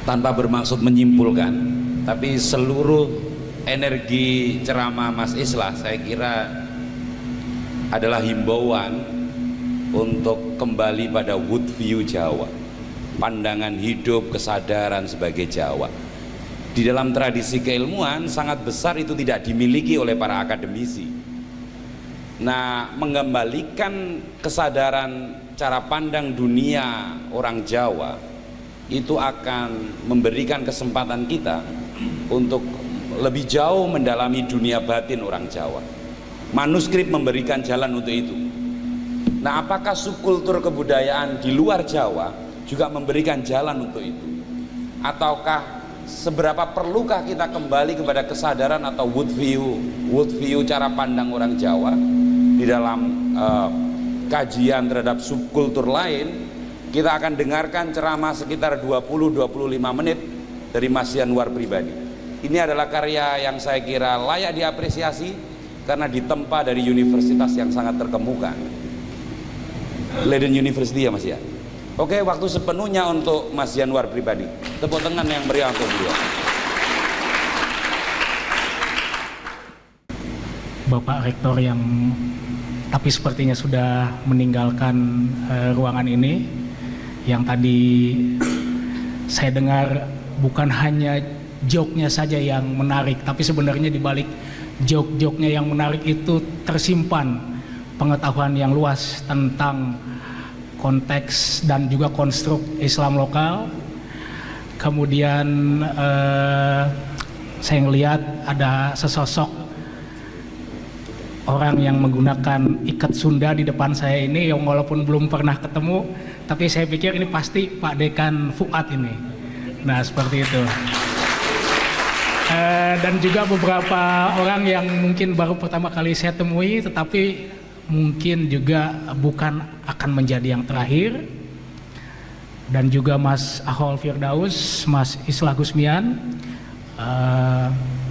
tanpa bermaksud menyimpulkan, tapi seluruh energi ceramah Mas Islah saya kira adalah himbauan untuk kembali pada worldview Jawa, pandangan hidup, kesadaran sebagai Jawa. Di dalam tradisi keilmuan sangat besar itu tidak dimiliki oleh para akademisi. Nah, mengembalikan kesadaran cara pandang dunia orang Jawa itu akan memberikan kesempatan kita untuk lebih jauh mendalami dunia batin orang Jawa. Manuskrip memberikan jalan untuk itu. Nah, apakah subkultur kebudayaan di luar Jawa juga memberikan jalan untuk itu? Ataukah seberapa perlukah kita kembali kepada kesadaran atau worldview cara pandang orang Jawa di dalam kajian terhadap subkultur lain? Kita akan dengarkan ceramah sekitar 20-25 menit dari Mas Yanwar pribadi. Ini adalah karya yang saya kira layak diapresiasi karena ditempa dari universitas yang sangat terkemuka, Leiden University ya Mas ya. Oke, waktu sepenuhnya untuk Mas Yanwar pribadi. Tepuk tangan yang meriah untuk beliau. Bapak Rektor yang tapi sepertinya sudah meninggalkan ruangan ini, yang tadi saya dengar bukan hanya joke-nya saja yang menarik, tapi sebenarnya di balik joke-joke-nya yang menarik itu tersimpan pengetahuan yang luas tentang konteks dan juga konstruk Islam lokal. Kemudian saya melihat ada sesosok orang yang menggunakan ikat Sunda di depan saya ini, yang walaupun belum pernah ketemu, tapi saya pikir ini pasti Pak Dekan Fuad ini. Nah, seperti itu. Dan juga beberapa orang yang mungkin baru pertama kali saya temui, tetapi mungkin juga bukan akan menjadi yang terakhir. Dan juga Mas Ahol Firdaus, Mas Islah Gusmian,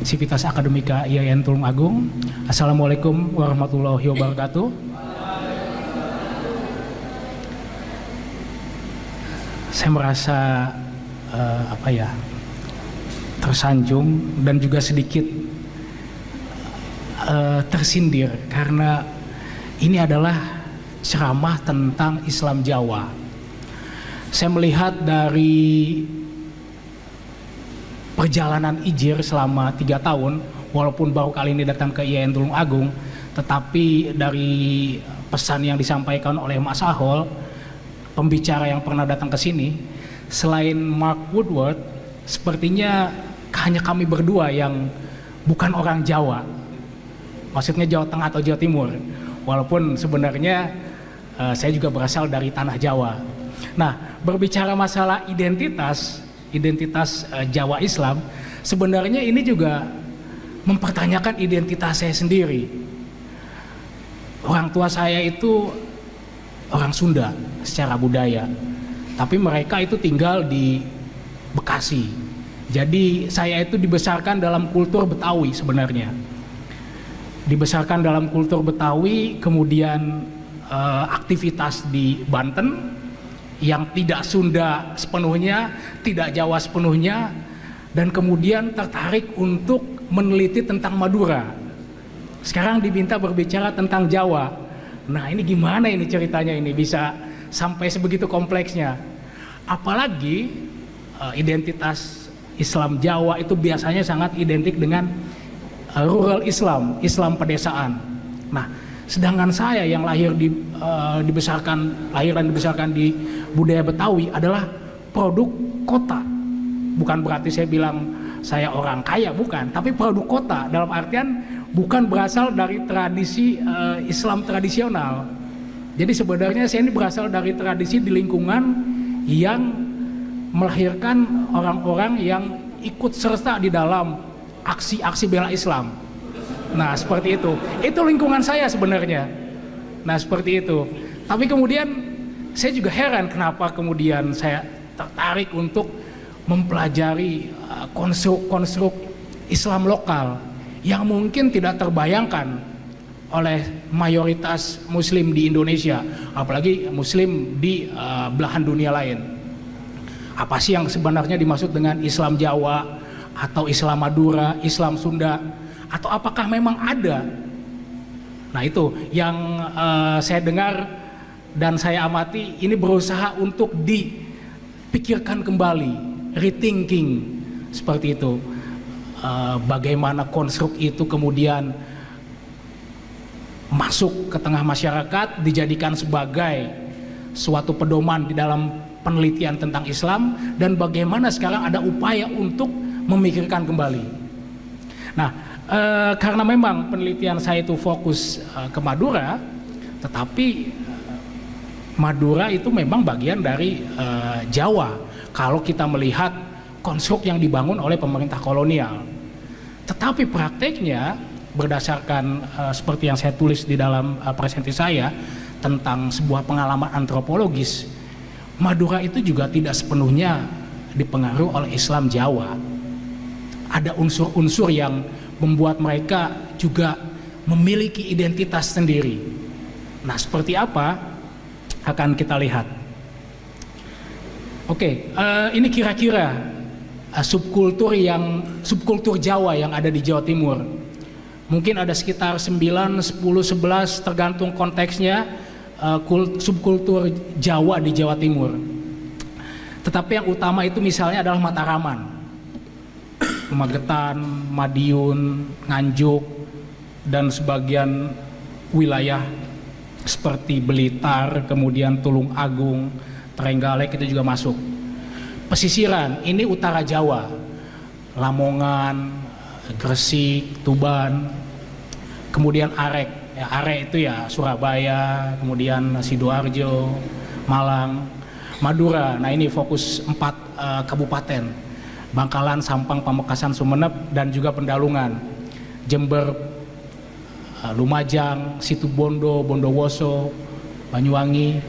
Sivitas Akademika IAIN Tulung Agung. Assalamualaikum warahmatullahi wabarakatuh. Saya merasa tersanjung dan juga sedikit tersindir karena ini adalah ceramah tentang Islam Jawa. Saya melihat dari perjalanan Ijir selama 3 tahun, walaupun baru kali ini datang ke IAIN Tulung Agung, tetapi dari pesan yang disampaikan oleh Mas Ahol, pembicara yang pernah datang ke sini, selain Mark Woodward, sepertinya hanya kami berdua yang bukan orang Jawa, maksudnya Jawa Tengah atau Jawa Timur, walaupun sebenarnya saya juga berasal dari tanah Jawa. Nah, berbicara masalah identitas Jawa Islam, sebenarnya ini juga mempertanyakan identitas saya sendiri. Orang tua saya itu orang Sunda secara budaya, tapi mereka itu tinggal di Bekasi. Jadi saya itu dibesarkan dalam kultur Betawi sebenarnya. Dibesarkan dalam kultur Betawi, kemudian aktivitas di Banten yang tidak Sunda sepenuhnya, tidak Jawa sepenuhnya, dan kemudian tertarik untuk meneliti tentang Madura. Sekarang diminta berbicara tentang Jawa. Nah, ini gimana ini ceritanya ini bisa sampai sebegitu kompleksnya? Apalagi identitas Islam Jawa itu biasanya sangat identik dengan rural Islam, Islam pedesaan. Nah, sedangkan saya yang lahir dan dibesarkan di budaya Betawi adalah produk kota. Bukan berarti saya bilang saya orang kaya, bukan, tapi produk kota dalam artian bukan berasal dari tradisi Islam tradisional. Jadi sebenarnya saya ini berasal dari tradisi di lingkungan yang melahirkan orang-orang yang ikut serta di dalam aksi-aksi bela Islam. Nah, seperti itu. Itu lingkungan saya sebenarnya. Nah, seperti itu. Tapi kemudian saya juga heran kenapa kemudian saya tertarik untuk mempelajari konstruk Islam lokal yang mungkin tidak terbayangkan oleh mayoritas Muslim di Indonesia, apalagi Muslim di belahan dunia lain. Apa sih yang sebenarnya dimaksud dengan Islam Jawa atau Islam Madura, Islam Sunda, atau apakah memang ada? Nah itu yang saya dengar dan saya amati, ini berusaha untuk dipikirkan kembali, rethinking seperti itu. Bagaimana konstruk itu kemudian masuk ke tengah masyarakat, dijadikan sebagai suatu pedoman di dalam penelitian tentang Islam, dan bagaimana sekarang ada upaya untuk memikirkan kembali. Nah, karena memang penelitian saya itu fokus ke Madura, tetapi Madura itu memang bagian dari Jawa kalau kita melihat konstruk yang dibangun oleh pemerintah kolonial. Tetapi prakteknya berdasarkan seperti yang saya tulis di dalam presentasi saya tentang sebuah pengalaman antropologis, Madura itu juga tidak sepenuhnya dipengaruhi oleh Islam Jawa. Ada unsur-unsur yang membuat mereka juga memiliki identitas sendiri. Nah, seperti apa akan kita lihat. Oke, ini kira-kira subkultur Jawa yang ada di Jawa Timur. Mungkin ada sekitar 9, 10, 11 tergantung konteksnya subkultur Jawa di Jawa Timur. Tetapi yang utama itu misalnya adalah Mataraman, Magetan, Madiun, Nganjuk, dan sebagian wilayah seperti Blitar, kemudian Tulung Agung, Trenggalek itu juga masuk. Pesisiran, ini utara Jawa, Lamongan, Gresik, Tuban, kemudian Arek. Ya, Arek itu ya Surabaya, kemudian Sidoarjo, Malang, Madura. Nah ini fokus 4 kabupaten, Bangkalan, Sampang, Pamekasan, Sumeneb, dan juga Pendalungan, Jember, Lumajang, Situbondo, Bondowoso, Banyuwangi.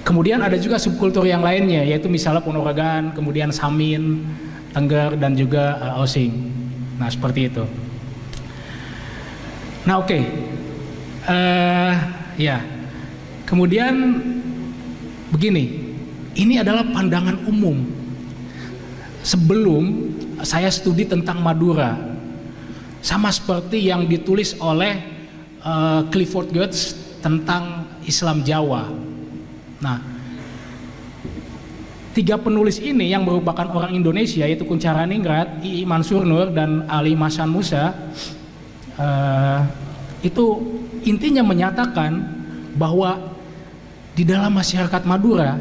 Kemudian ada juga subkultur yang lainnya, yaitu misalnya Ponorogan, kemudian Samin, Tengger, dan juga Osing. Nah seperti itu. Nah oke. Ya, kemudian begini, ini adalah pandangan umum. Sebelum saya studi tentang Madura, sama seperti yang ditulis oleh Clifford Geertz tentang Islam Jawa. Nah, 3 penulis ini yang merupakan orang Indonesia, yaitu Kuncharaningrat, I.I. Mansur Nur, dan Ali Mahsan Musa, itu intinya menyatakan bahwa di dalam masyarakat Madura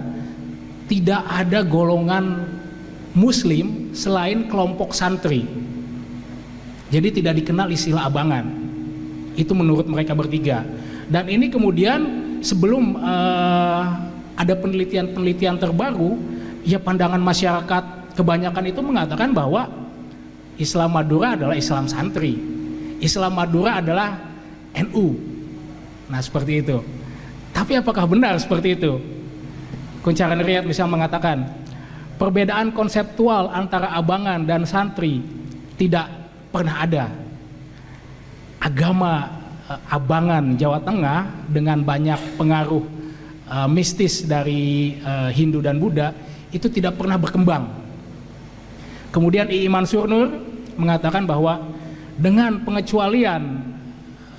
tidak ada golongan Muslim selain kelompok santri. Jadi tidak dikenal istilah abangan. Itu menurut mereka bertiga. Dan ini kemudian sebelum ada penelitian-penelitian terbaru, ya pandangan masyarakat kebanyakan itu mengatakan bahwa Islam Madura adalah Islam santri, Islam Madura adalah NU. Nah seperti itu. Tapi apakah benar seperti itu? Kuncharaningrat bisa mengatakan perbedaan konseptual antara abangan dan santri tidak pernah ada. Agama abangan Jawa Tengah dengan banyak pengaruh mistis dari Hindu dan Buddha itu tidak pernah berkembang. Kemudian I.I. Mansur Nur mengatakan bahwa dengan pengecualian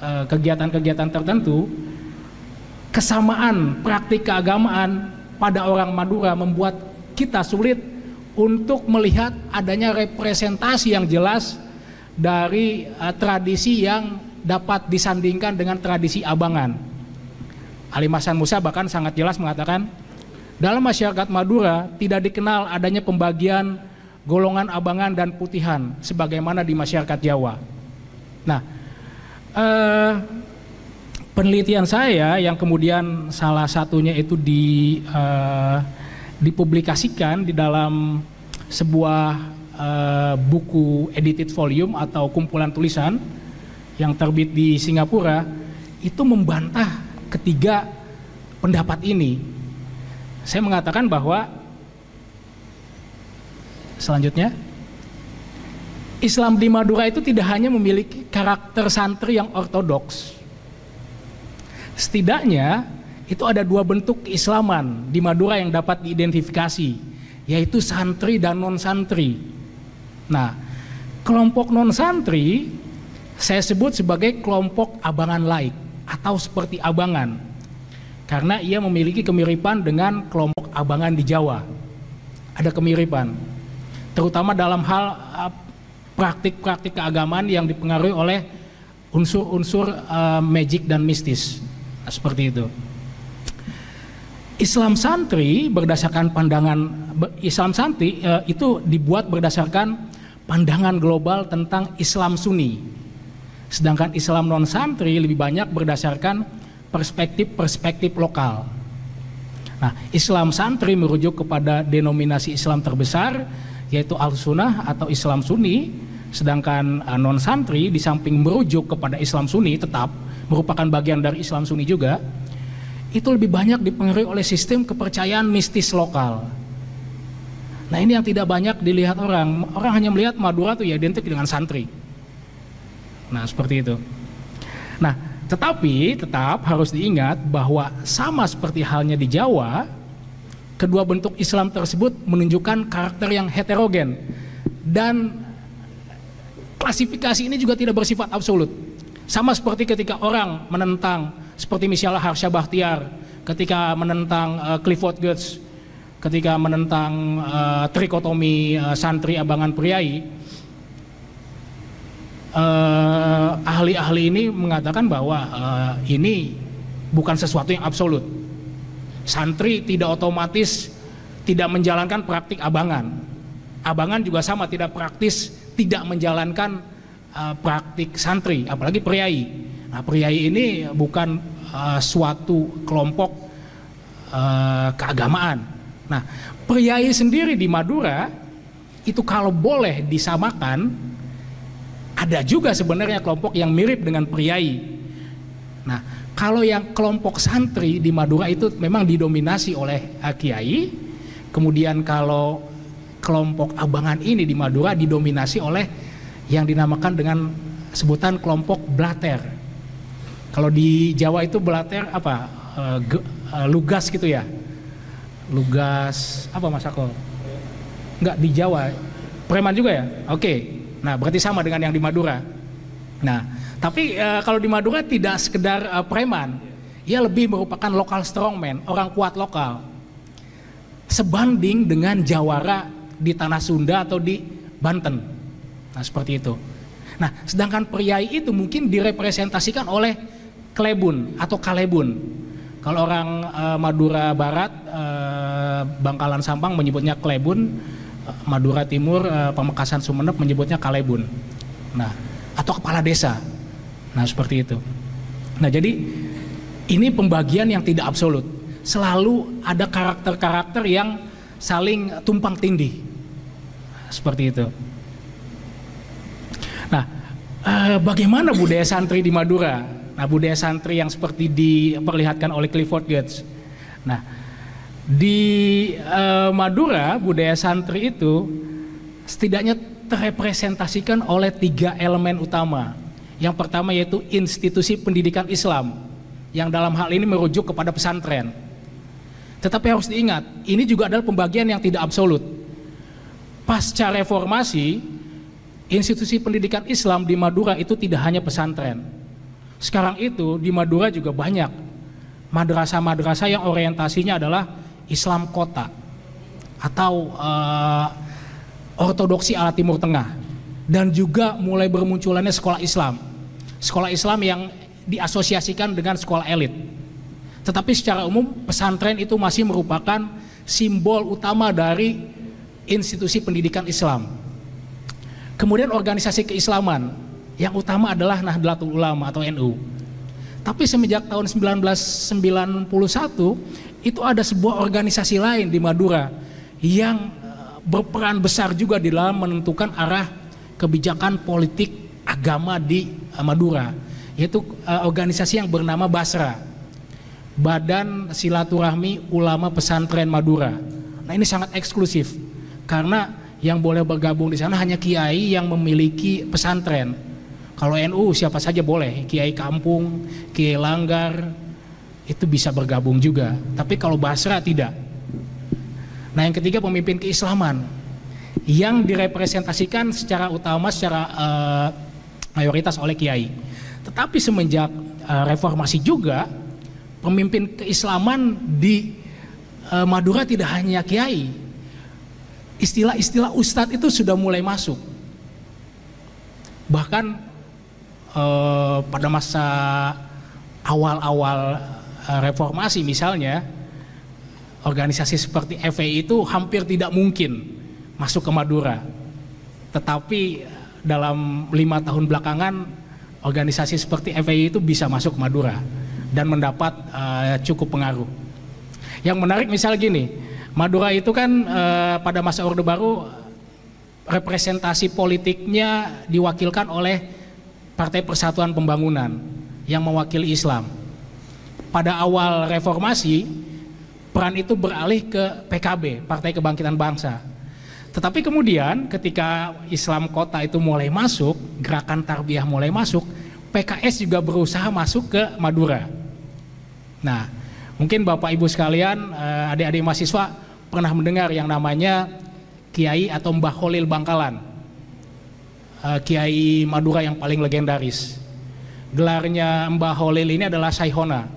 kegiatan-kegiatan tertentu, kesamaan praktik keagamaan pada orang Madura membuat kita sulit untuk melihat adanya representasi yang jelas dari tradisi yang dapat disandingkan dengan tradisi abangan. Ali Mahsan Musa bahkan sangat jelas mengatakan, dalam masyarakat Madura tidak dikenal adanya pembagian golongan abangan dan putihan sebagaimana di masyarakat Jawa. Nah, penelitian saya yang kemudian salah satunya itu dipublikasikan di dalam sebuah buku edited volume atau kumpulan tulisan yang terbit di Singapura, itu membantah ketiga pendapat ini. Saya mengatakan bahwa selanjutnya Islam di Madura itu tidak hanya memiliki karakter santri yang ortodoks. Setidaknya itu ada 2 bentuk keislaman di Madura yang dapat diidentifikasi, yaitu santri dan non-santri. Nah, kelompok non-santri saya sebut sebagai kelompok abangan laik atau seperti abangan, karena ia memiliki kemiripan dengan kelompok abangan di Jawa. Ada kemiripan, terutama dalam hal praktik-praktik keagamaan yang dipengaruhi oleh unsur-unsur magic dan mistis. Nah, seperti itu. Islam santri berdasarkan pandangan Islam santri itu dibuat berdasarkan pandangan global tentang Islam Sunni. Sedangkan Islam non santri lebih banyak berdasarkan perspektif lokal. Nah, Islam santri merujuk kepada denominasi Islam terbesar yaitu Al-Sunnah atau Islam Sunni, sedangkan non santri di samping merujuk kepada Islam Sunni tetap merupakan bagian dari Islam Sunni juga, itu lebih banyak dipengaruhi oleh sistem kepercayaan mistis lokal. Nah, ini yang tidak banyak dilihat orang. Orang hanya melihat Madura itu ya identik dengan santri. Nah, seperti itu. Nah, tetapi tetap harus diingat bahwa sama seperti halnya di Jawa, kedua bentuk Islam tersebut menunjukkan karakter yang heterogen, dan klasifikasi ini juga tidak bersifat absolut. Sama seperti ketika orang menentang, seperti misalnya Harsha Bachtiar ketika menentang Clifford Geertz, ketika menentang trikotomi santri abangan priai, ahli-ahli ini mengatakan bahwa ini bukan sesuatu yang absolut. Santri tidak otomatis tidak menjalankan praktik abangan. Abangan juga sama, tidak praktis tidak menjalankan praktik santri, apalagi priai. Nah, priai ini bukan suatu kelompok keagamaan. Nah, priai sendiri di Madura itu kalau boleh disamakan, ada juga sebenarnya kelompok yang mirip dengan priai. Nah, kalau yang kelompok santri di Madura itu memang didominasi oleh kiai. Kemudian kalau kelompok abangan ini di Madura didominasi oleh yang dinamakan dengan sebutan kelompok blater. Kalau di Jawa itu blater apa? Lugas gitu ya. Lugas apa Mas Akol? Enggak, di Jawa preman juga ya? Oke. Nah, berarti sama dengan yang di Madura. Nah, tapi kalau di Madura tidak sekedar preman, ia lebih merupakan lokal strongman, orang kuat lokal. Sebanding dengan jawara di tanah Sunda atau di Banten. Nah, seperti itu. Nah, sedangkan priai itu mungkin direpresentasikan oleh klebun atau kalebun. Kalau orang Madura Barat, Bangkalan Sampang menyebutnya klebun, Madura Timur, Pamekasan Sumeneb menyebutnya kalebun. Nah, atau kepala desa. Nah, seperti itu. Nah, jadi ini pembagian yang tidak absolut. Selalu ada karakter-karakter yang saling tumpang tindih. Seperti itu. Nah, bagaimana budaya santri di Madura? Nah, budaya santri yang seperti diperlihatkan oleh Clifford Geertz. Nah, di Madura budaya santri itu setidaknya terrepresentasikan oleh 3 elemen utama. Yang pertama yaitu institusi pendidikan Islam, yang dalam hal ini merujuk kepada pesantren. Tetapi harus diingat, ini juga adalah pembagian yang tidak absolut. Pasca reformasi, institusi pendidikan Islam di Madura itu tidak hanya pesantren. Sekarang itu di Madura juga banyak madrasah-madrasah yang orientasinya adalah Islam kota atau ortodoksi ala Timur Tengah, dan juga mulai bermunculannya sekolah Islam. Sekolah Islam yang diasosiasikan dengan sekolah elit. Tetapi secara umum pesantren itu masih merupakan simbol utama dari institusi pendidikan Islam. Kemudian organisasi keislaman yang utama adalah Nahdlatul Ulama atau NU. Tapi semenjak tahun 1991 itu ada sebuah organisasi lain di Madura yang berperan besar juga di dalam menentukan arah kebijakan politik agama di Madura, yaitu organisasi yang bernama Basra, Badan Silaturahmi Ulama Pesantren Madura. Nah, ini sangat eksklusif karena yang boleh bergabung di sana hanya kiai yang memiliki pesantren. Kalau NU siapa saja boleh, kiai kampung, kiai langgar itu bisa bergabung juga. Tapi kalau Basra tidak. Nah, yang ketiga pemimpin keislaman yang direpresentasikan secara utama, secara mayoritas oleh kiai. Tetapi semenjak reformasi juga, pemimpin keislaman di Madura tidak hanya kiai. Istilah-istilah ustadz itu sudah mulai masuk. Bahkan pada masa awal-awal reformasi misalnya, organisasi seperti FPI itu hampir tidak mungkin masuk ke Madura. Tetapi dalam 5 tahun belakangan organisasi seperti FPI itu bisa masuk ke Madura dan mendapat cukup pengaruh. Yang menarik misal gini, Madura itu kan pada masa Orde Baru representasi politiknya diwakilkan oleh Partai Persatuan Pembangunan yang mewakili Islam. Pada awal reformasi, peran itu beralih ke PKB, Partai Kebangkitan Bangsa. Tetapi kemudian ketika Islam kota itu mulai masuk, gerakan tarbiyah mulai masuk, PKS juga berusaha masuk ke Madura. Nah, mungkin Bapak Ibu sekalian, adik-adik mahasiswa pernah mendengar yang namanya Kiai atau Mbah Kholil Bangkalan, Kiai Madura yang paling legendaris. Gelarnya Mbah Kholil ini adalah Saihona,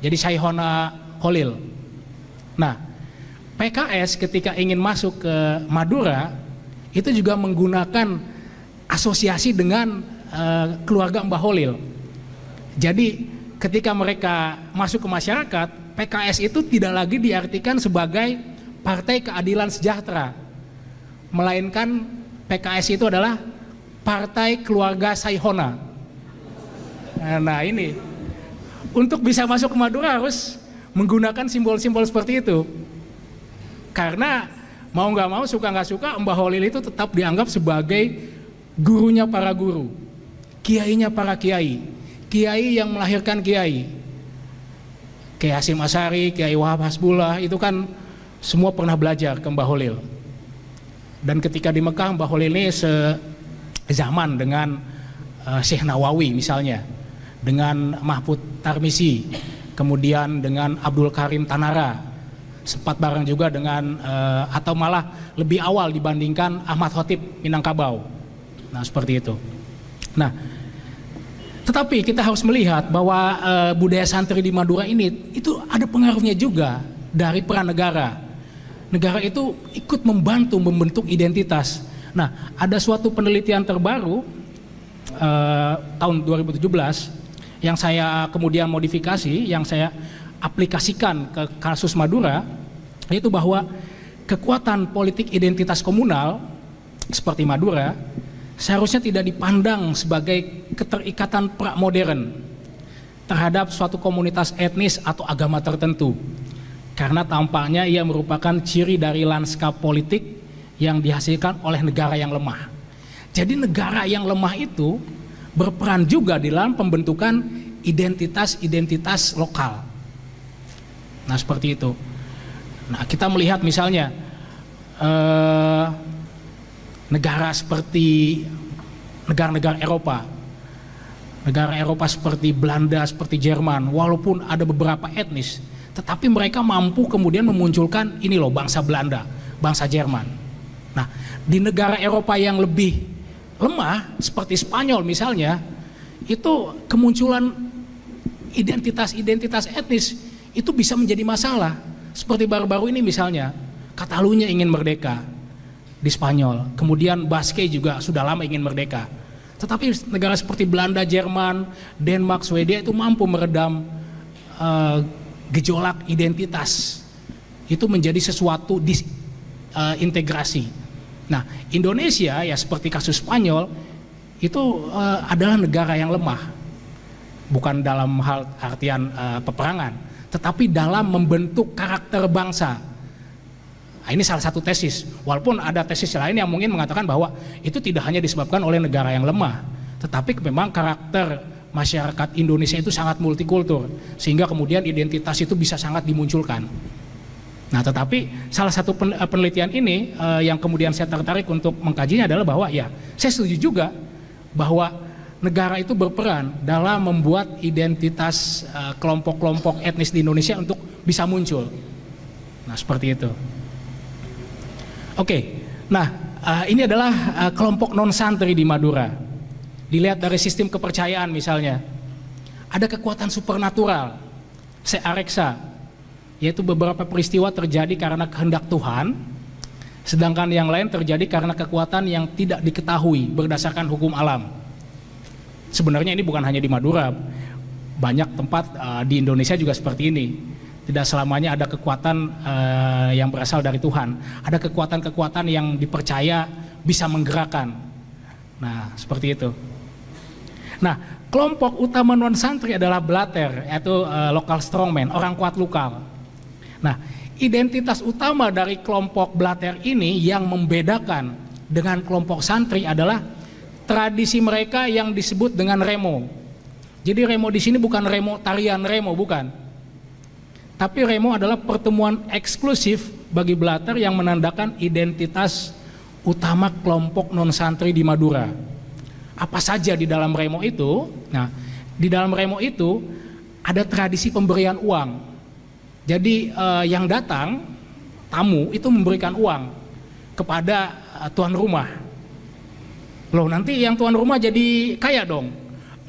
jadi Saihona Kholil. Nah, PKS ketika ingin masuk ke Madura itu juga menggunakan asosiasi dengan keluarga Mbah Kholil. Jadi ketika mereka masuk ke masyarakat, PKS itu tidak lagi diartikan sebagai Partai Keadilan Sejahtera, melainkan PKS itu adalah Partai Keluarga Saihona. Nah, ini untuk bisa masuk ke Madura harus menggunakan simbol-simbol seperti itu. Karena mau nggak mau, suka nggak suka, Mbah Kholil itu tetap dianggap sebagai gurunya para guru, kiainya para kiai, kiai yang melahirkan kiai. Kiai Hasyim Asy'ari, Kiai Wahab Hasbullah itu kan semua pernah belajar ke Mbah Kholil. Dan ketika di Mekah, Mbah Kholil ini sezaman dengan Syekh Nawawi misalnya, dengan Mahfud Tarmisi, kemudian dengan Abdul Karim Tanara, sempat bareng juga dengan atau malah lebih awal dibandingkan Ahmad Khotib Minangkabau. Nah, seperti itu. Nah, tetapi kita harus melihat bahwa budaya santri di Madura ini itu ada pengaruhnya juga dari peran negara. Negara itu ikut membantu membentuk identitas. Nah, ada suatu penelitian terbaru tahun 2017 yang saya kemudian modifikasi, yang saya aplikasikan ke kasus Madura, yaitu bahwa kekuatan politik identitas komunal seperti Madura seharusnya tidak dipandang sebagai keterikatan pramodern terhadap suatu komunitas etnis atau agama tertentu, karena tampaknya ia merupakan ciri dari lanskap politik yang dihasilkan oleh negara yang lemah. Jadi negara yang lemah itu berperan juga dalam pembentukan identitas-identitas lokal. Nah, seperti itu. Nah, kita melihat misalnya negara seperti negara-negara Eropa, negara Eropa seperti Belanda, seperti Jerman, walaupun ada beberapa etnis, tetapi mereka mampu kemudian memunculkan ini loh, bangsa Belanda, bangsa Jerman. Nah, di negara Eropa yang lebih lemah seperti Spanyol misalnya, itu kemunculan identitas-identitas etnis itu bisa menjadi masalah. Seperti baru-baru ini misalnya, Catalunya ingin merdeka di Spanyol, kemudian Basque juga sudah lama ingin merdeka. Tetapi negara seperti Belanda, Jerman, Denmark, Swedia itu mampu meredam gejolak identitas. Itu menjadi sesuatu disintegrasi. Nah, Indonesia ya seperti kasus Spanyol itu adalah negara yang lemah, bukan dalam hal artian peperangan, tetapi dalam membentuk karakter bangsa. Nah, ini salah satu tesis, walaupun ada tesis lain yang mungkin mengatakan bahwa itu tidak hanya disebabkan oleh negara yang lemah, tetapi memang karakter masyarakat Indonesia itu sangat multikultur, sehingga kemudian identitas itu bisa sangat dimunculkan. Nah, tetapi salah satu penelitian ini yang kemudian saya tertarik untuk mengkajinya adalah bahwa ya, saya setuju juga bahwa negara itu berperan dalam membuat identitas kelompok-kelompok etnis di Indonesia untuk bisa muncul. Nah, seperti itu. Oke, nah ini adalah kelompok non santri di Madura. Dilihat dari sistem kepercayaan misalnya, ada kekuatan supernatural, seareksa, yaitu beberapa peristiwa terjadi karena kehendak Tuhan, sedangkan yang lain terjadi karena kekuatan yang tidak diketahui berdasarkan hukum alam. Sebenarnya ini bukan hanya di Madura, banyak tempat di Indonesia juga seperti ini. Tidak selamanya ada kekuatan yang berasal dari Tuhan. Ada kekuatan-kekuatan yang dipercaya bisa menggerakkan. Nah, seperti itu. Nah, kelompok utama non santri adalah blatter, yaitu local strongman, orang kuat lokal. Nah, identitas utama dari kelompok blatter ini yang membedakan dengan kelompok santri adalah tradisi mereka yang disebut dengan remo. Jadi remo di sini bukan remo tarian remo, bukan. Tapi remo adalah pertemuan eksklusif bagi blatter yang menandakan identitas utama kelompok non santri di Madura. Apa saja di dalam remo itu? Nah, di dalam remo itu ada tradisi pemberian uang. Jadi yang datang tamu itu memberikan uang kepada tuan rumah. Loh, nanti yang tuan rumah jadi kaya dong?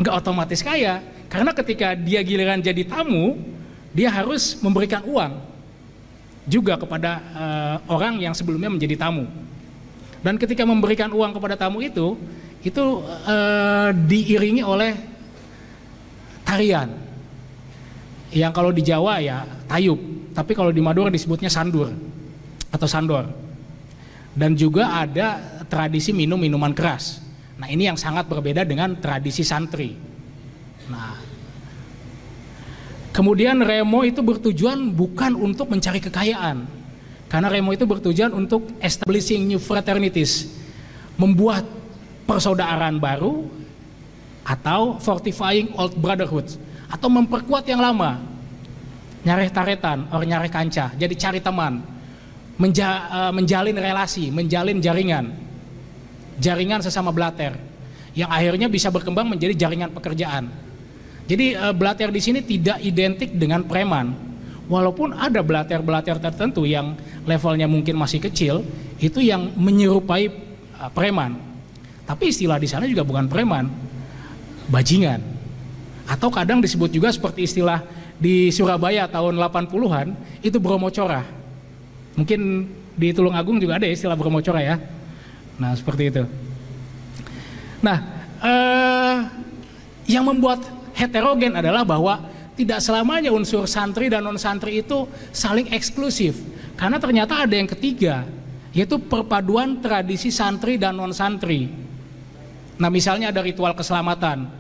Enggak otomatis kaya, karena ketika dia giliran jadi tamu, dia harus memberikan uang juga kepada orang yang sebelumnya menjadi tamu. Dan ketika memberikan uang kepada tamu itu diiringi oleh tarian. Yang kalau di Jawa ya tayub, tapi kalau di Madura disebutnya sandur atau sandor. Dan juga ada tradisi minum minuman keras. Nah, ini yang sangat berbeda dengan tradisi santri. Nah, kemudian remo itu bertujuan bukan untuk mencari kekayaan, karena remo itu bertujuan untuk establishing new fraternities, membuat persaudaraan baru, atau fortifying old brotherhood, atau memperkuat yang lama, nyareh taretan, or nyareh kancah, jadi cari teman, menjalin relasi, menjalin jaringan sesama blatter, yang akhirnya bisa berkembang menjadi jaringan pekerjaan. Jadi blatter di sini tidak identik dengan preman, walaupun ada blatter-blatter tertentu yang levelnya mungkin masih kecil, itu yang menyerupai preman. Tapi istilah di sana juga bukan preman, bajingan. Atau kadang disebut juga seperti istilah di Surabaya tahun 80-an, itu bromocora. Mungkin di Tulungagung juga ada istilah bromocora ya. Nah, seperti itu. Nah, yang membuat heterogen adalah bahwa tidak selamanya unsur santri dan non santri itu saling eksklusif, karena ternyata ada yang ketiga, yaitu perpaduan tradisi santri dan non santri. Nah, misalnya ada ritual keselamatan.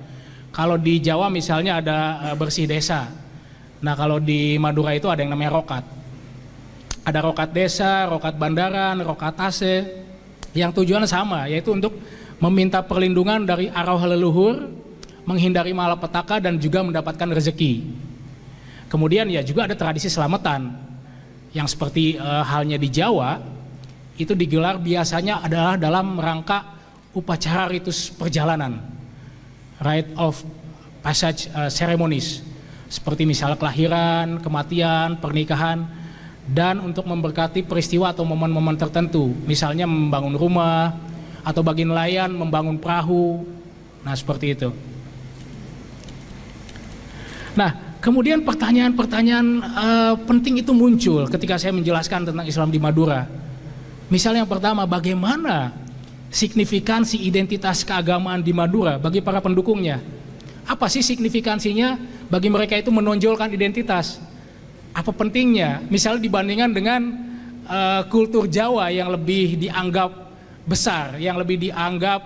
Kalau di Jawa misalnya ada bersih desa. Nah, kalau di Madura itu ada yang namanya rokat. Ada rokat desa, rokat bandaran, rokat tase, yang tujuan sama, yaitu untuk meminta perlindungan dari arwah leluhur, menghindari malapetaka, dan juga mendapatkan rezeki. Kemudian ya juga ada tradisi selamatan yang seperti halnya di Jawa, itu digelar biasanya adalah dalam rangka upacara ritus perjalanan, rite of passage ceremonies, seperti misalnya kelahiran, kematian, pernikahan, dan untuk memberkati peristiwa atau momen-momen tertentu, misalnya membangun rumah, atau bagi nelayan membangun perahu. Nah, seperti itu. Nah, kemudian pertanyaan-pertanyaan penting itu muncul ketika saya menjelaskan tentang Islam di Madura. Misalnya yang pertama, bagaimana signifikansi identitas keagamaan di Madura bagi para pendukungnya? Apa sih signifikansinya bagi mereka itu menonjolkan identitas? Apa pentingnya? Misalnya dibandingkan dengan kultur Jawa yang lebih dianggap besar, yang lebih dianggap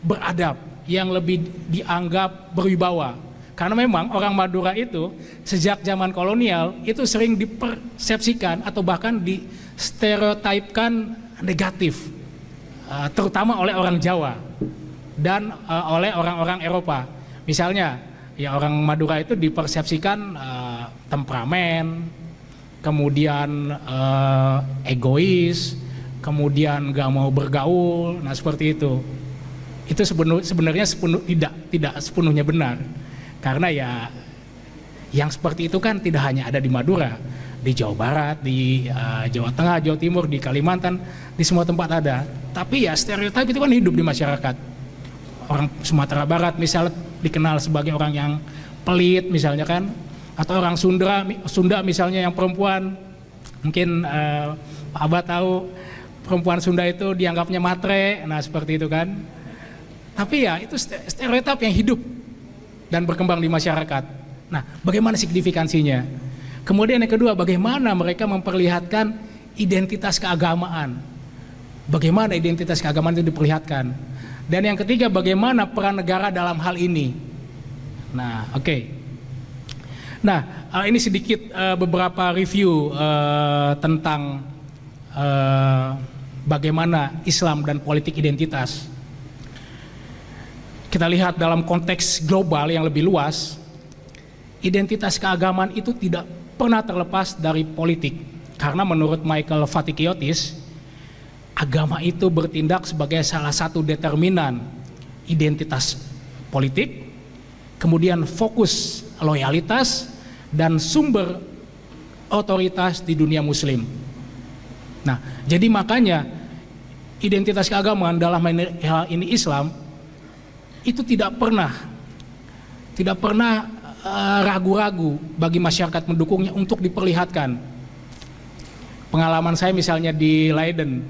beradab, yang lebih dianggap berwibawa. Karena memang orang Madura itu sejak zaman kolonial itu sering dipersepsikan atau bahkan distereotipkan negatif, terutama oleh orang Jawa dan oleh orang-orang Eropa. Misalnya, ya orang Madura itu dipersepsikan temperamen, kemudian egois, kemudian gak mau bergaul. Nah, seperti itu. Itu sebenarnya tidak sepenuhnya benar. Karena ya yang seperti itu kan tidak hanya ada di Madura, Di Jawa Barat, di Jawa Tengah, Jawa Timur, di Kalimantan, di semua tempat ada. Tapi ya stereotip itu kan hidup di masyarakat. Orang Sumatera Barat misalnya dikenal sebagai orang yang pelit misalnya kan, atau orang Sunda misalnya yang perempuan, mungkin Pak Abah tahu perempuan Sunda itu dianggapnya matre, nah seperti itu kan. Tapi ya itu stereotip yang hidup dan berkembang di masyarakat. Nah, bagaimana signifikansinya? Kemudian yang kedua, bagaimana mereka memperlihatkan identitas keagamaan. Bagaimana identitas keagamaan itu diperlihatkan. Dan yang ketiga, bagaimana peran negara dalam hal ini. Nah, oke. Nah, ini sedikit beberapa review tentang bagaimana Islam dan politik identitas. Kita lihat dalam konteks global yang lebih luas, identitas keagamaan itu tidak pernah terlepas dari politik. Karena menurut Michael Vatikiotis, agama itu bertindak sebagai salah satu determinan identitas politik, kemudian fokus loyalitas dan sumber otoritas di dunia muslim. Nah, jadi makanya identitas keagamaan dalam hal ini Islam itu tidak pernah ragu-ragu bagi masyarakat mendukungnya untuk diperlihatkan. Pengalaman saya misalnya di Leiden,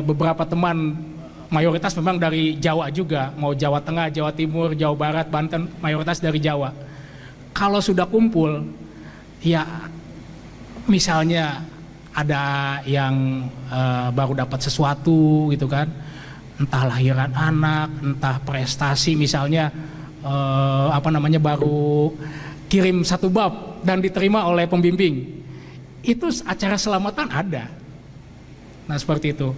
beberapa teman mayoritas memang dari Jawa juga, mau Jawa Tengah, Jawa Timur, Jawa Barat, Banten, mayoritas dari Jawa. Kalau sudah kumpul, ya misalnya ada yang baru dapat sesuatu gitu kan, entah lahiran anak, entah prestasi misalnya, baru kirim satu bab dan diterima oleh pembimbing, itu acara selamatan ada. Nah seperti itu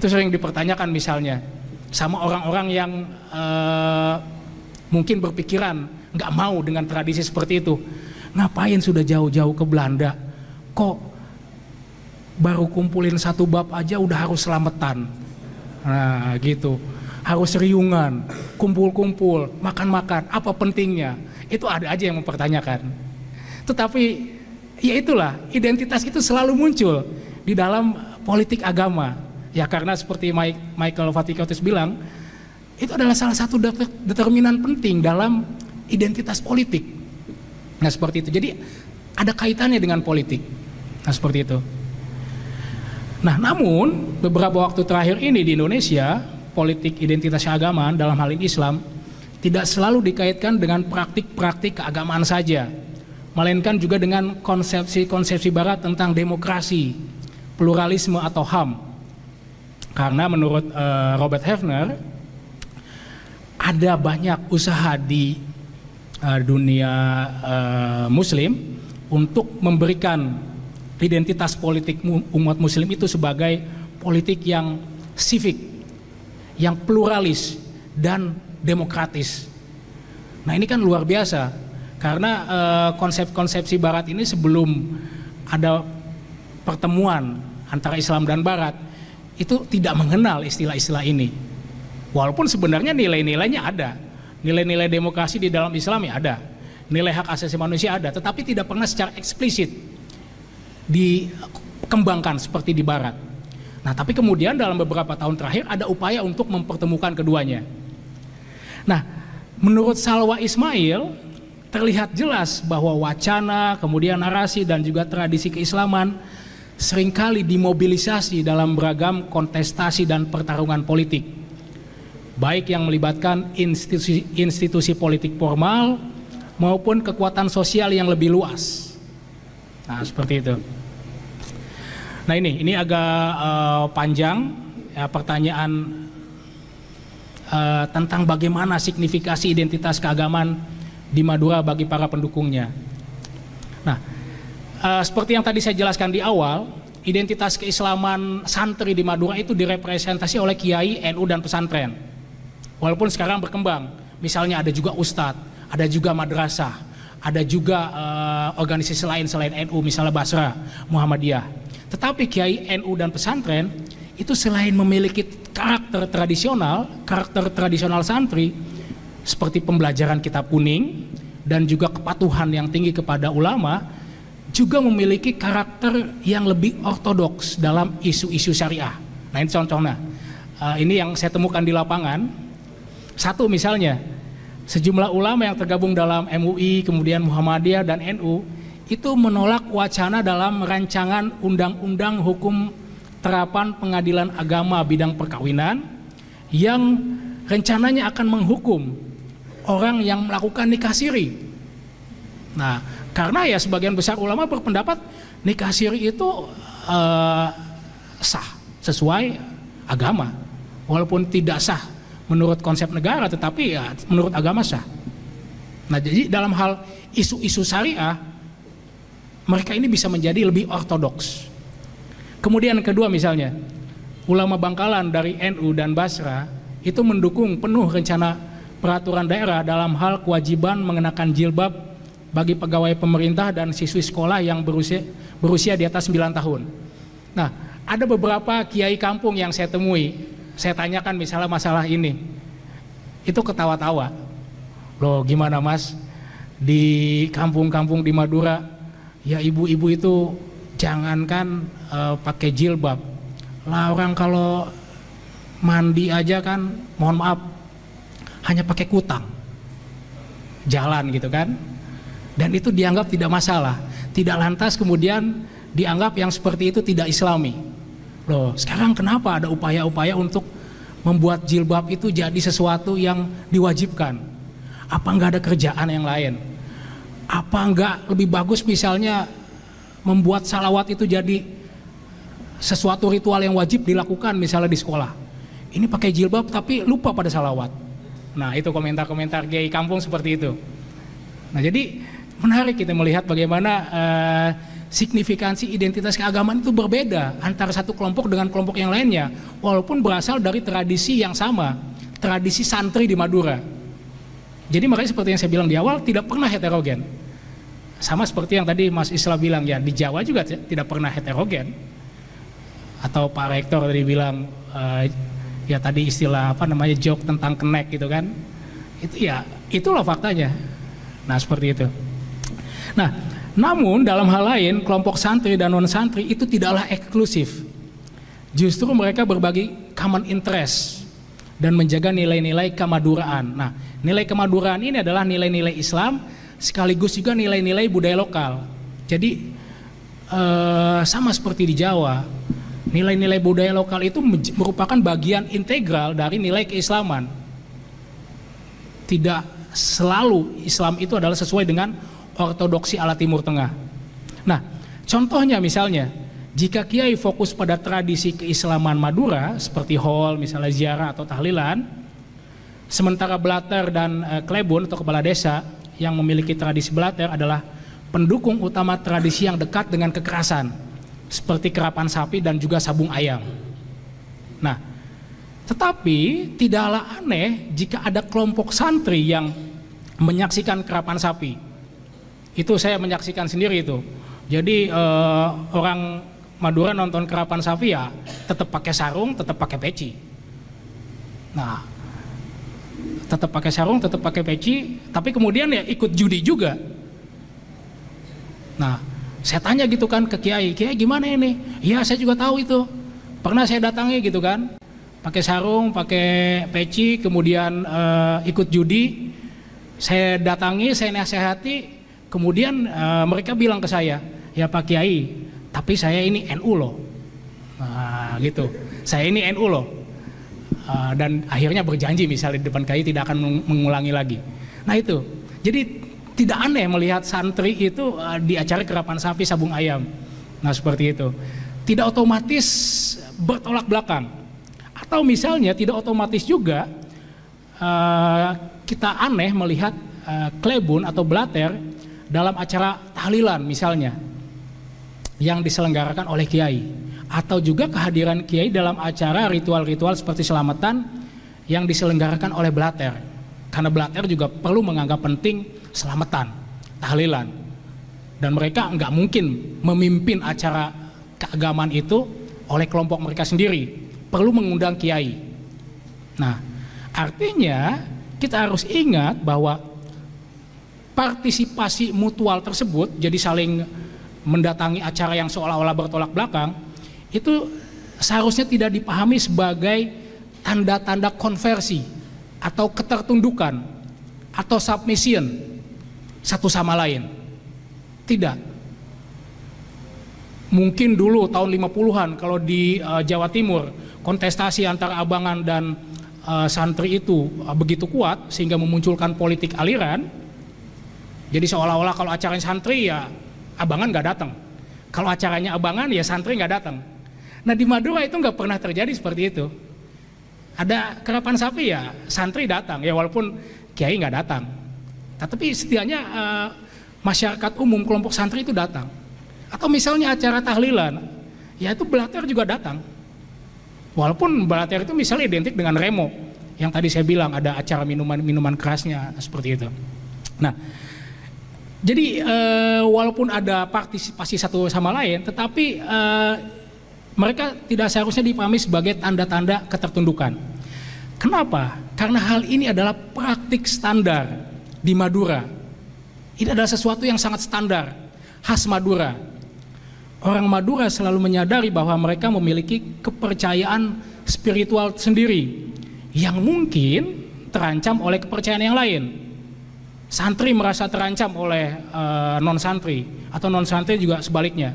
sering dipertanyakan misalnya sama orang-orang yang mungkin berpikiran nggak mau dengan tradisi seperti itu. Ngapain sudah jauh-jauh ke Belanda, kok baru kumpulin satu bab aja udah harus selamatan. Nah gitu, harus riungan, kumpul-kumpul, makan-makan, apa pentingnya? Itu ada aja yang mempertanyakan. Tetapi ya itulah, identitas itu selalu muncul di dalam politik agama. Ya karena seperti Michael Vatikiotis bilang, itu adalah salah satu determinan penting dalam identitas politik. Nah seperti itu, jadi ada kaitannya dengan politik. Nah seperti itu. Nah namun beberapa waktu terakhir ini di Indonesia, politik identitas keagamaan dalam hal ini Islam tidak selalu dikaitkan dengan praktik-praktik keagamaan saja, melainkan juga dengan konsepsi-konsepsi Barat tentang demokrasi, pluralisme atau HAM. Karena menurut Robert Hefner, ada banyak usaha di dunia Muslim untuk memberikan identitas politik umat Muslim itu sebagai politik yang sivik, yang pluralis dan demokratis. Nah ini kan luar biasa, karena konsep-konsepsi Barat ini sebelum ada pertemuan antara Islam dan Barat itu tidak mengenal istilah-istilah ini. Walaupun sebenarnya nilai-nilainya ada, nilai-nilai demokrasi di dalam Islam ya ada, nilai hak asasi manusia ada, tetapi tidak pernah secara eksplisit dikembangkan seperti di Barat. Nah tapi kemudian dalam beberapa tahun terakhir ada upaya untuk mempertemukan keduanya. Nah menurut Salwa Ismail terlihat jelas bahwa wacana, kemudian narasi dan juga tradisi keislaman seringkali dimobilisasi dalam beragam kontestasi dan pertarungan politik, baik yang melibatkan institusi politik formal maupun kekuatan sosial yang lebih luas. Nah seperti itu. Nah ini agak panjang ya, pertanyaan tentang bagaimana signifikasi identitas keagamaan di Madura bagi para pendukungnya. Nah, seperti yang tadi saya jelaskan di awal, identitas keislaman santri di Madura itu direpresentasi oleh kiai, NU dan pesantren. Walaupun sekarang berkembang, misalnya ada juga ustadz, ada juga madrasah, ada juga organisasi lain selain NU, misalnya Basra, Muhammadiyah. Tetapi kiai, NU dan pesantren itu selain memiliki karakter tradisional santri seperti pembelajaran kitab kuning dan juga kepatuhan yang tinggi kepada ulama, juga memiliki karakter yang lebih ortodoks dalam isu-isu syariah. Nah ini contohnya, ini yang saya temukan di lapangan. Satu misalnya, sejumlah ulama yang tergabung dalam MUI, kemudian Muhammadiyah dan NU itu menolak wacana dalam rancangan undang-undang hukum terapan pengadilan agama bidang perkawinan yang rencananya akan menghukum orang yang melakukan nikah siri. Nah, karena ya sebagian besar ulama berpendapat nikah siri itu sah sesuai agama, walaupun tidak sah menurut konsep negara, tetapi ya menurut agama sah. Nah, jadi dalam hal isu-isu syariah, mereka ini bisa menjadi lebih ortodoks. Kemudian kedua misalnya, ulama Bangkalan dari NU dan Basra itu mendukung penuh rencana peraturan daerah dalam hal kewajiban mengenakan jilbab bagi pegawai pemerintah dan siswi sekolah yang berusia di atas 9 tahun. Nah, ada beberapa kiai kampung yang saya temui, saya tanyakan misalnya masalah ini, itu ketawa-tawa. Loh gimana mas, di kampung-kampung di Madura, ya ibu-ibu itu jangankan pakai jilbab, lah orang kalau mandi aja kan, mohon maaf, hanya pakai kutang, jalan gitu kan, dan itu dianggap tidak masalah, tidak lantas kemudian dianggap yang seperti itu tidak islami. Loh sekarang kenapa ada upaya-upaya untuk membuat jilbab itu jadi sesuatu yang diwajibkan? Apa enggak ada kerjaan yang lain? Apa enggak lebih bagus misalnya membuat salawat itu jadi sesuatu ritual yang wajib dilakukan misalnya di sekolah? Ini pakai jilbab tapi lupa pada salawat. Nah itu komentar-komentar kiai kampung seperti itu. Nah jadi menarik kita melihat bagaimana signifikansi identitas keagamaan itu berbeda antara satu kelompok dengan kelompok yang lainnya, walaupun berasal dari tradisi yang sama, tradisi santri di Madura. Jadi makanya seperti yang saya bilang di awal, tidak pernah heterogen. Sama seperti yang tadi Mas Isla bilang, ya di Jawa juga tidak pernah heterogen. Atau Pak Rektor tadi bilang, ya tadi istilah apa namanya, joke tentang kenek gitu kan. Itu ya, itulah faktanya. Nah seperti itu. Nah, namun dalam hal lain, kelompok santri dan non-santri itu tidaklah eksklusif. Justru mereka berbagi common interest dan menjaga nilai-nilai kemaduraan. Nah, nilai kemaduraan ini adalah nilai-nilai Islam sekaligus juga nilai-nilai budaya lokal. Jadi sama seperti di Jawa, nilai-nilai budaya lokal itu merupakan bagian integral dari nilai keislaman. Tidak selalu Islam itu adalah sesuai dengan ortodoksi ala Timur Tengah. Nah, contohnya misalnya, jika kiai fokus pada tradisi keislaman Madura seperti haul, misalnya ziarah atau tahlilan, sementara Blatter dan Klebon atau kepala desa yang memiliki tradisi Blatter adalah pendukung utama tradisi yang dekat dengan kekerasan seperti kerapan sapi dan juga sabung ayam. Nah, tetapi tidaklah aneh jika ada kelompok santri yang menyaksikan kerapan sapi. Itu saya menyaksikan sendiri itu. Jadi orang Madura nonton kerapan sapi ya tetap pakai sarung, tetap pakai peci. Nah, tetap pakai sarung, tetap pakai peci, tapi kemudian ya ikut judi juga. Nah, saya tanya gitu kan ke kiai gimana ini? Iya saya juga tahu itu. Pernah saya datangi gitu kan, pakai sarung, pakai peci, kemudian ikut judi. Saya datangi, saya nasihati. Kemudian mereka bilang ke saya, ya Pak Kiai, tapi saya ini NU loh. Nah, gitu. Saya ini NU loh. Dan akhirnya berjanji misalnya di depan Kiai tidak akan mengulangi lagi. Nah itu. Jadi tidak aneh melihat santri itu di acara kerapan sapi sabung ayam. Nah seperti itu. Tidak otomatis bertolak belakang. Atau misalnya tidak otomatis juga kita aneh melihat Klebon atau Blatter dalam acara tahlilan misalnya yang diselenggarakan oleh kiai, atau juga kehadiran kiai dalam acara ritual-ritual seperti selamatan yang diselenggarakan oleh Blatter, karena Blatter juga perlu menganggap penting selamatan, tahlilan, dan mereka nggak mungkin memimpin acara keagamaan itu oleh kelompok mereka sendiri, perlu mengundang kiai. Nah, artinya kita harus ingat bahwa partisipasi mutual tersebut, jadi saling mendatangi acara yang seolah-olah bertolak belakang, itu seharusnya tidak dipahami sebagai tanda-tanda konversi atau ketertundukan atau submission satu sama lain. Tidak. Mungkin dulu tahun 50-an kalau di Jawa Timur kontestasi antara abangan dan santri itu begitu kuat sehingga memunculkan politik aliran. Jadi seolah-olah kalau acaranya santri ya abangan nggak datang, kalau acaranya abangan ya santri nggak datang. Nah di Madura itu nggak pernah terjadi seperti itu. Ada kerapan sapi ya santri datang, ya walaupun kiai nggak datang, tapi setidaknya masyarakat umum kelompok santri itu datang. Atau misalnya acara tahlilan, ya itu belater juga datang. Walaupun belater itu misalnya identik dengan remo, yang tadi saya bilang ada acara minuman kerasnya seperti itu. Nah, jadi walaupun ada partisipasi satu sama lain, tetapi mereka tidak seharusnya dipahami sebagai tanda-tanda ketertundukan. Kenapa? Karena hal ini adalah praktik standar di Madura. Ini adalah sesuatu yang sangat standar, khas Madura. Orang Madura selalu menyadari bahwa mereka memiliki kepercayaan spiritual sendiri yang mungkin terancam oleh kepercayaan yang lain. Santri merasa terancam oleh non-santri, atau non-santri juga sebaliknya.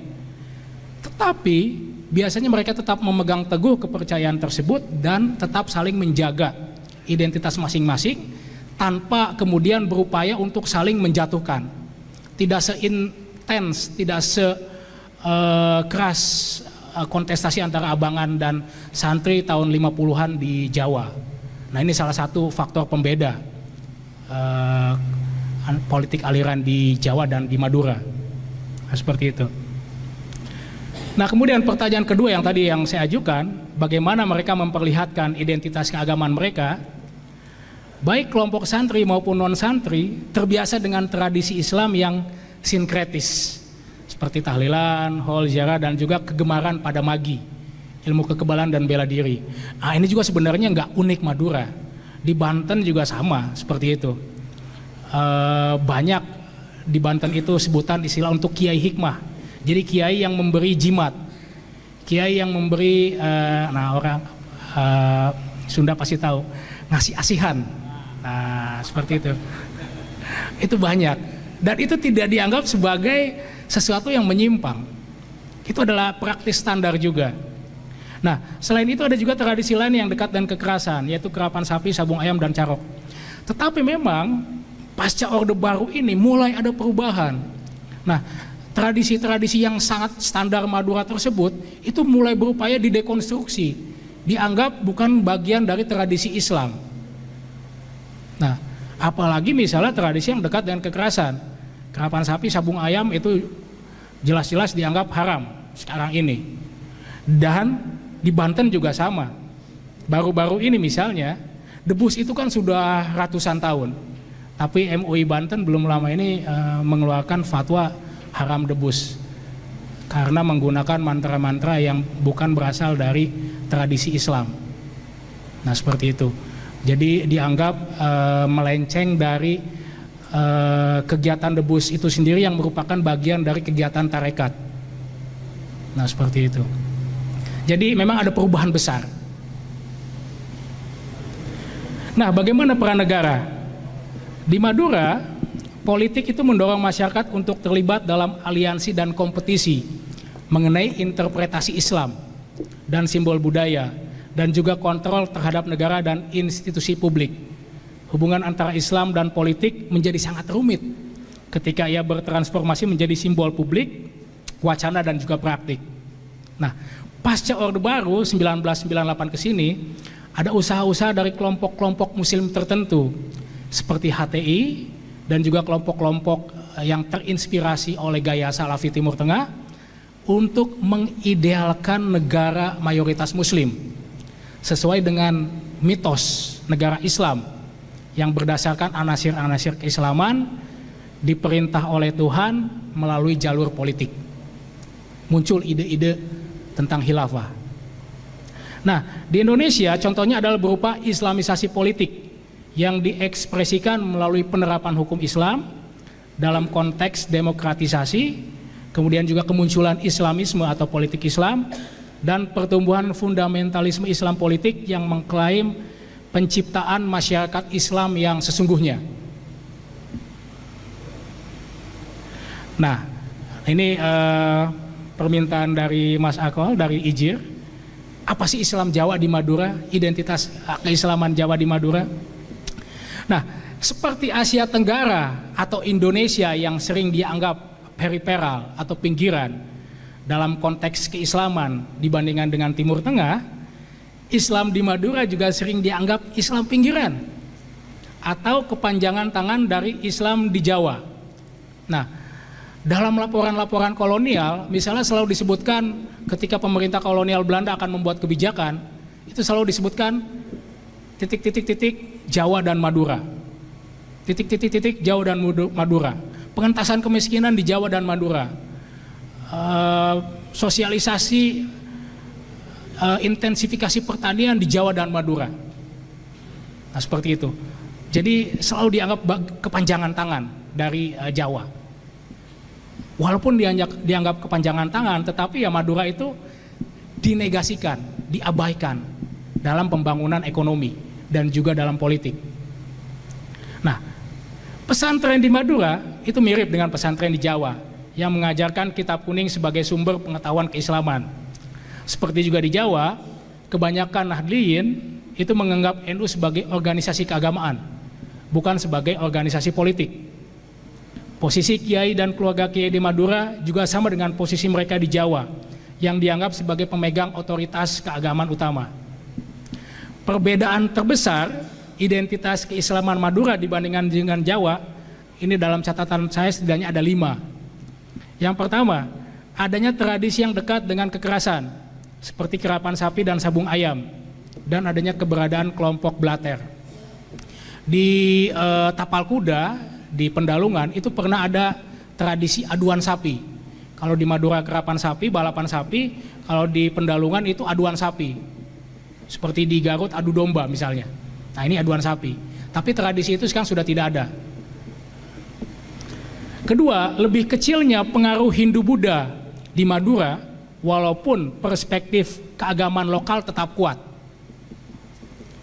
Tetapi biasanya mereka tetap memegang teguh kepercayaan tersebut dan tetap saling menjaga identitas masing-masing tanpa kemudian berupaya untuk saling menjatuhkan. Tidak seintens, tidak sekeras kontestasi antara abangan dan santri tahun 50-an di Jawa. Nah ini salah satu faktor pembeda politik aliran di Jawa dan di Madura. Nah, seperti itu. Nah kemudian pertanyaan kedua yang tadi yang saya ajukan, bagaimana mereka memperlihatkan identitas keagamaan mereka? Baik kelompok santri maupun non-santri terbiasa dengan tradisi Islam yang sinkretis, seperti tahlilan, haul ziarah, dan juga kegemaran pada magi, ilmu kekebalan dan bela diri. Nah ini juga sebenarnya nggak unik Madura, di Banten juga sama seperti itu. Banyak di Banten itu sebutan istilah untuk kiai hikmah. Jadi kiai yang memberi jimat, kiai yang memberi, nah orang Sunda pasti tahu, ngasih asihan. Nah seperti itu. Itu banyak, dan itu tidak dianggap sebagai sesuatu yang menyimpang. Itu adalah praktis standar juga. Nah selain itu ada juga tradisi lain yang dekat dengan kekerasan, yaitu kerapan sapi, sabung ayam, dan carok. Tetapi memang pasca Orde Baru ini mulai ada perubahan. Nah tradisi-tradisi yang sangat standar Madura tersebut itu mulai berupaya didekonstruksi, dianggap bukan bagian dari tradisi Islam. Nah apalagi misalnya tradisi yang dekat dengan kekerasan, kerapan sapi, sabung ayam itu jelas-jelas dianggap haram sekarang ini. Dan di Banten juga sama. Baru-baru ini misalnya debus itu kan sudah ratusan tahun, tapi MUI Banten belum lama ini mengeluarkan fatwa haram debus karena menggunakan mantra-mantra yang bukan berasal dari tradisi Islam. Nah seperti itu. Jadi dianggap melenceng dari kegiatan debus itu sendiri yang merupakan bagian dari kegiatan tarekat. Nah seperti itu. Jadi memang ada perubahan besar. Nah bagaimana peran negara? Di Madura, politik itu mendorong masyarakat untuk terlibat dalam aliansi dan kompetisi mengenai interpretasi Islam dan simbol budaya, dan juga kontrol terhadap negara dan institusi publik. Hubungan antara Islam dan politik menjadi sangat rumit ketika ia bertransformasi menjadi simbol publik, wacana, dan juga praktik. Nah, pasca Orde Baru 1998 ke sini, ada usaha-usaha dari kelompok-kelompok muslim tertentu seperti HTI dan juga kelompok-kelompok yang terinspirasi oleh gaya Salafi Timur Tengah untuk mengidealkan negara mayoritas muslim sesuai dengan mitos negara Islam yang berdasarkan anasir-anasir keislaman, diperintah oleh Tuhan melalui jalur politik. Muncul ide-ide tentang khilafah. Nah, di Indonesia contohnya adalah berupa islamisasi politik yang diekspresikan melalui penerapan hukum Islam dalam konteks demokratisasi kemudian juga kemunculan Islamisme atau politik Islam, dan pertumbuhan fundamentalisme Islam politik yang mengklaim penciptaan masyarakat Islam yang sesungguhnya. Nah, ini permintaan dari Mas Akmal dari IJIR. Apa sih Islam Jawa di Madura? Identitas keislaman Jawa di Madura. Nah, seperti Asia Tenggara atau Indonesia yang sering dianggap periferal atau pinggiran dalam konteks keislaman dibandingkan dengan Timur Tengah, Islam di Madura juga sering dianggap Islam pinggiran atau kepanjangan tangan dari Islam di Jawa. Nah, dalam laporan-laporan kolonial, misalnya selalu disebutkan ketika pemerintah kolonial Belanda akan membuat kebijakan, itu selalu disebutkan titik-titik-titik Jawa dan Madura. Titik-titik-titik Jawa dan Madura. Pengentasan kemiskinan di Jawa dan Madura. Sosialisasi intensifikasi pertanian di Jawa dan Madura. Nah, seperti itu. Jadi selalu dianggap kepanjangan tangan dari Jawa. Walaupun dianggap kepanjangan tangan, tetapi ya Madura itu dinegasikan, diabaikan dalam pembangunan ekonomi dan juga dalam politik. Nah, pesantren di Madura itu mirip dengan pesantren di Jawa yang mengajarkan kitab kuning sebagai sumber pengetahuan keislaman. Seperti juga di Jawa, kebanyakan Nahdliyin itu menganggap NU sebagai organisasi keagamaan, bukan sebagai organisasi politik. Posisi kiai dan keluarga kiai di Madura juga sama dengan posisi mereka di Jawa, yang dianggap sebagai pemegang otoritas keagamaan utama. Perbedaan terbesar identitas keislaman Madura dibandingkan dengan Jawa, ini dalam catatan saya setidaknya ada 5. Yang pertama, adanya tradisi yang dekat dengan kekerasan, seperti kerapan sapi dan sabung ayam, dan adanya keberadaan kelompok blater. Di Tapal Kuda, di Pendalungan itu pernah ada tradisi aduan sapi. Kalau di Madura kerapan sapi, balapan sapi, kalau di Pendalungan itu aduan sapi. Seperti di Garut adu domba misalnya. Nah, ini aduan sapi. Tapi tradisi itu sekarang sudah tidak ada. Kedua, lebih kecilnya pengaruh Hindu-Buddha di Madura, walaupun perspektif keagamaan lokal tetap kuat.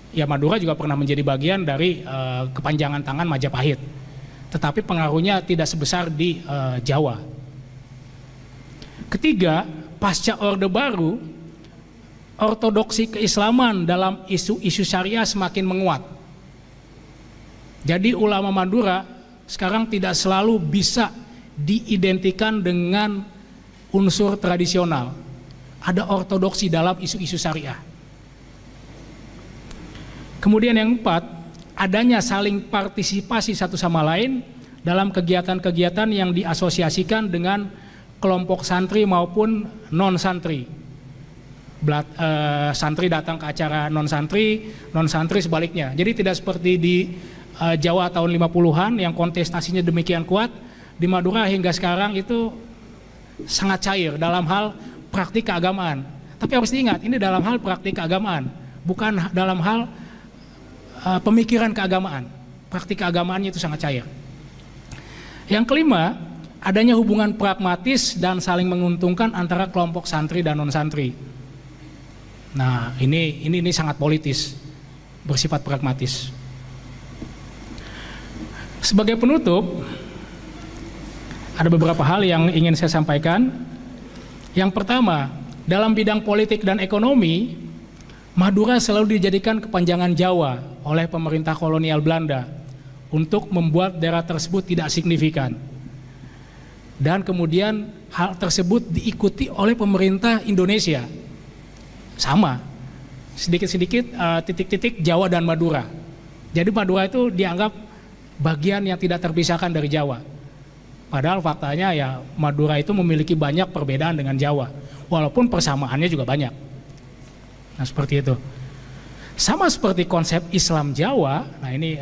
Ya, Madura juga pernah menjadi bagian dari kepanjangan tangan Majapahit. Tetapi pengaruhnya tidak sebesar di Jawa. Ketiga, pasca Orde Baru, ortodoksi keislaman dalam isu-isu syariah semakin menguat. Jadi ulama Madura sekarang tidak selalu bisa diidentikan dengan unsur tradisional. Ada ortodoksi dalam isu-isu syariah. Kemudian yang keempat, adanya saling partisipasi satu sama lain dalam kegiatan-kegiatan yang diasosiasikan dengan kelompok santri maupun non-santri. Santri datang ke acara non-santri sebaliknya. Jadi tidak seperti di Jawa tahun 50-an yang kontestasinya demikian kuat, di Madura hingga sekarang itu sangat cair dalam hal praktik keagamaan. Tapi harus diingat, ini dalam hal praktik keagamaan, bukan dalam hal pemikiran keagamaan. Praktik keagamaannya itu sangat cair. Yang kelima, adanya hubungan pragmatis dan saling menguntungkan antara kelompok santri dan non-santri. Nah, ini sangat politis, bersifat pragmatis. Sebagai penutup, ada beberapa hal yang ingin saya sampaikan. Yang pertama, dalam bidang politik dan ekonomi, Madura selalu dijadikan kepanjangan Jawa oleh pemerintah kolonial Belanda untuk membuat daerah tersebut tidak signifikan. Dan kemudian hal tersebut diikuti oleh pemerintah Indonesia. Sama, sedikit-sedikit titik-titik Jawa dan Madura. Jadi Madura itu dianggap bagian yang tidak terpisahkan dari Jawa. Padahal faktanya ya Madura itu memiliki banyak perbedaan dengan Jawa, walaupun persamaannya juga banyak. Nah, seperti itu. Sama seperti konsep Islam Jawa. Nah, ini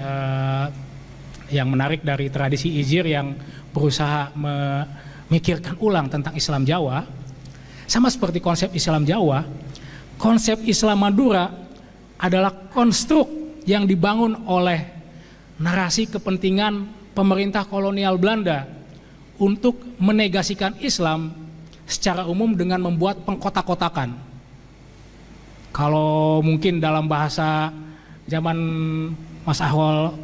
yang menarik dari tradisi IJIR yang berusaha memikirkan ulang tentang Islam Jawa. Sama seperti konsep Islam Jawa, konsep Islam Madura adalah konstruk yang dibangun oleh narasi kepentingan pemerintah kolonial Belanda untuk menegasikan Islam secara umum dengan membuat pengkotak-kotakan. Kalau mungkin dalam bahasa zaman Mas Ahwal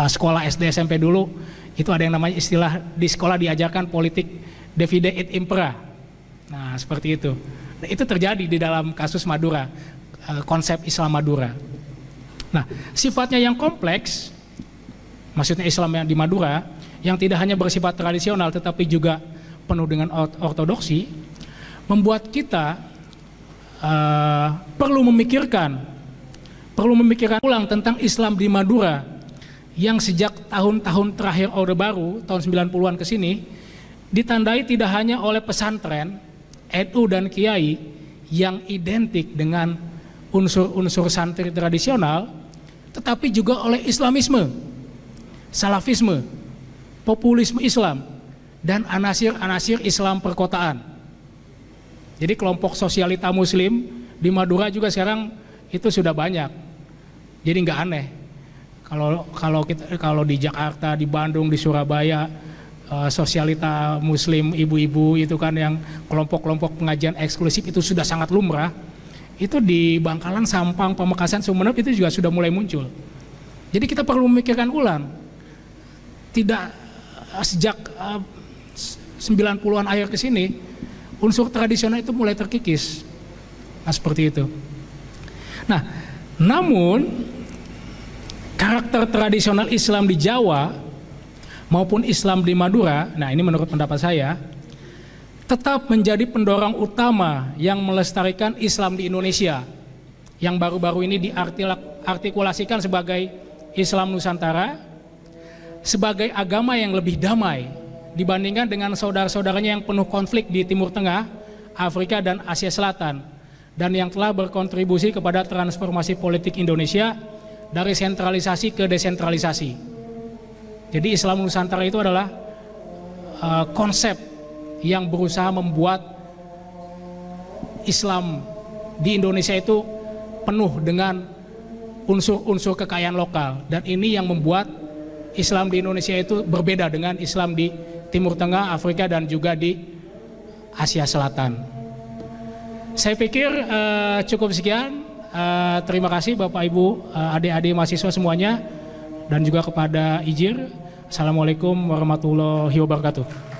sekolah SD SMP dulu, itu ada yang namanya istilah di sekolah diajarkan politik divide et impera. Nah, seperti itu. Nah, itu terjadi di dalam kasus Madura, konsep Islam Madura. Nah, sifatnya yang kompleks, maksudnya Islam yang di Madura, yang tidak hanya bersifat tradisional tetapi juga penuh dengan ortodoksi, membuat kita perlu memikirkan ulang tentang Islam di Madura yang sejak tahun-tahun terakhir Orde Baru, tahun 90-an ke sini, ditandai tidak hanya oleh pesantren, NU dan kiai yang identik dengan unsur-unsur santri tradisional, tetapi juga oleh Islamisme, Salafisme, populisme Islam, dan anasir-anasir Islam perkotaan. Jadi kelompok sosialita Muslim di Madura juga sekarang itu sudah banyak. Jadi nggak aneh kalau di Jakarta, di Bandung, di Surabaya, sosialita Muslim ibu-ibu itu kan yang kelompok-kelompok pengajian eksklusif itu sudah sangat lumrah. Itu di Bangkalan, Sampang, Pamekasan, Sumeneb itu juga sudah mulai muncul. Jadi kita perlu memikirkan ulang. Tidak sejak 90-an akhir ke sini unsur tradisional itu mulai terkikis. Nah, seperti itu. Nah, namun karakter tradisional Islam di Jawa maupun Islam di Madura, nah ini menurut pendapat saya, tetap menjadi pendorong utama yang melestarikan Islam di Indonesia, yang baru-baru ini diartikulasikan sebagai Islam Nusantara, sebagai agama yang lebih damai dibandingkan dengan saudara-saudaranya yang penuh konflik di Timur Tengah, Afrika, dan Asia Selatan, dan yang telah berkontribusi kepada transformasi politik Indonesia dari sentralisasi ke desentralisasi. Jadi Islam Nusantara itu adalah konsep yang berusaha membuat Islam di Indonesia itu penuh dengan unsur-unsur kekayaan lokal, dan ini yang membuat Islam di Indonesia itu berbeda dengan Islam di Timur Tengah, Afrika, dan juga di Asia Selatan. Saya pikir cukup sekian. Terima kasih Bapak Ibu, adik-adik mahasiswa semuanya, dan juga kepada Ijir. Assalamualaikum warahmatullahi wabarakatuh.